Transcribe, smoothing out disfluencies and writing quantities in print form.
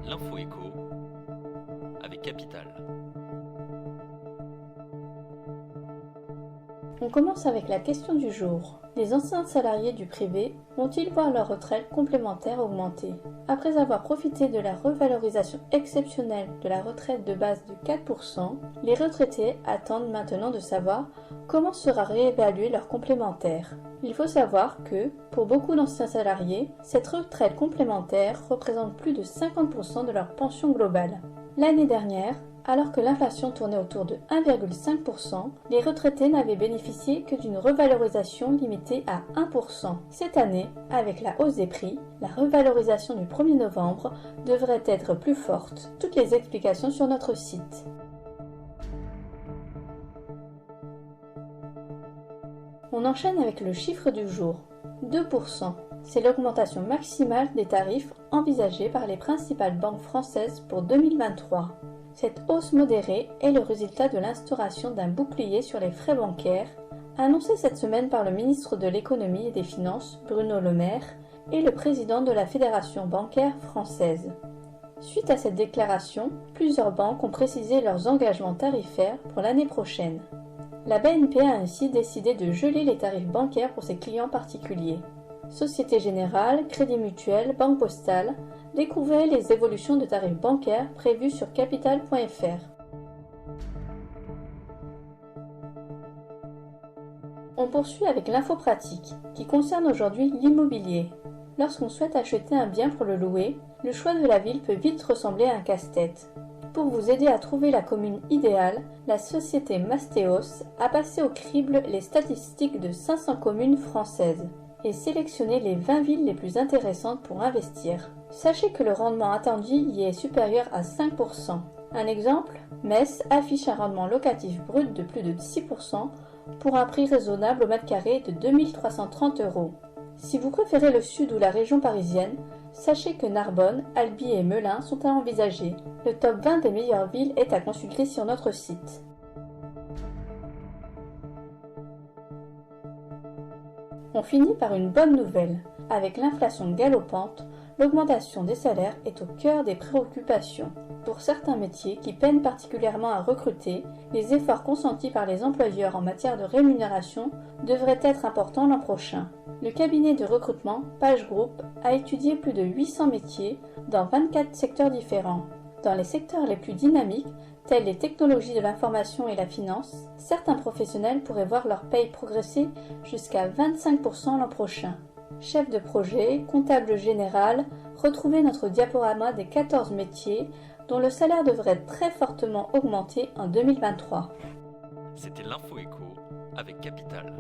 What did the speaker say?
L'info écho avec Capital. On commence avec la question du jour. Les anciens salariés du privé vont-ils voir leur retraite complémentaire augmenter ? Après avoir profité de la revalorisation exceptionnelle de la retraite de base de 4%, les retraités attendent maintenant de savoir comment sera réévalué leur complémentaire. Il faut savoir que, pour beaucoup d'anciens salariés, cette retraite complémentaire représente plus de 50% de leur pension globale. L'année dernière, alors que l'inflation tournait autour de 1,5%, les retraités n'avaient bénéficié que d'une revalorisation limitée à 1%. Cette année, avec la hausse des prix, la revalorisation du 1er novembre devrait être plus forte. Toutes les explications sur notre site. On enchaîne avec le chiffre du jour, 2%. C'est l'augmentation maximale des tarifs envisagée par les principales banques françaises pour 2023. Cette hausse modérée est le résultat de l'instauration d'un bouclier sur les frais bancaires, annoncé cette semaine par le ministre de l'Économie et des Finances, Bruno Le Maire, et le président de la Fédération bancaire française. Suite à cette déclaration, plusieurs banques ont précisé leurs engagements tarifaires pour l'année prochaine. La BNP a ainsi décidé de geler les tarifs bancaires pour ses clients particuliers. Société Générale, Crédit Mutuel, Banque Postale, découvrez les évolutions de tarifs bancaires prévues sur capital.fr. On poursuit avec l'info pratique, qui concerne aujourd'hui l'immobilier. Lorsqu'on souhaite acheter un bien pour le louer, le choix de la ville peut vite ressembler à un casse-tête. Pour vous aider à trouver la commune idéale, la société Mastéos a passé au crible les statistiques de 500 communes françaises et sélectionné les 20 villes les plus intéressantes pour investir. Sachez que le rendement attendu y est supérieur à 5%. Un exemple, Metz affiche un rendement locatif brut de plus de 6% pour un prix raisonnable au mètre carré de 2330 €. Si vous préférez le sud ou la région parisienne, sachez que Narbonne, Albi et Melun sont à envisager. Le top 20 des meilleures villes est à consulter sur notre site. On finit par une bonne nouvelle. Avec l'inflation galopante, l'augmentation des salaires est au cœur des préoccupations. Pour certains métiers qui peinent particulièrement à recruter, les efforts consentis par les employeurs en matière de rémunération devraient être importants l'an prochain. Le cabinet de recrutement PageGroup a étudié plus de 800 métiers dans 24 secteurs différents. Dans les secteurs les plus dynamiques, tels les technologies de l'information et la finance, certains professionnels pourraient voir leur paye progresser jusqu'à 25% l'an prochain. Chef de projet, comptable général, retrouvez notre diaporama des 14 métiers dont le salaire devrait très fortement augmenter en 2023. C'était l'info écho avec Capital.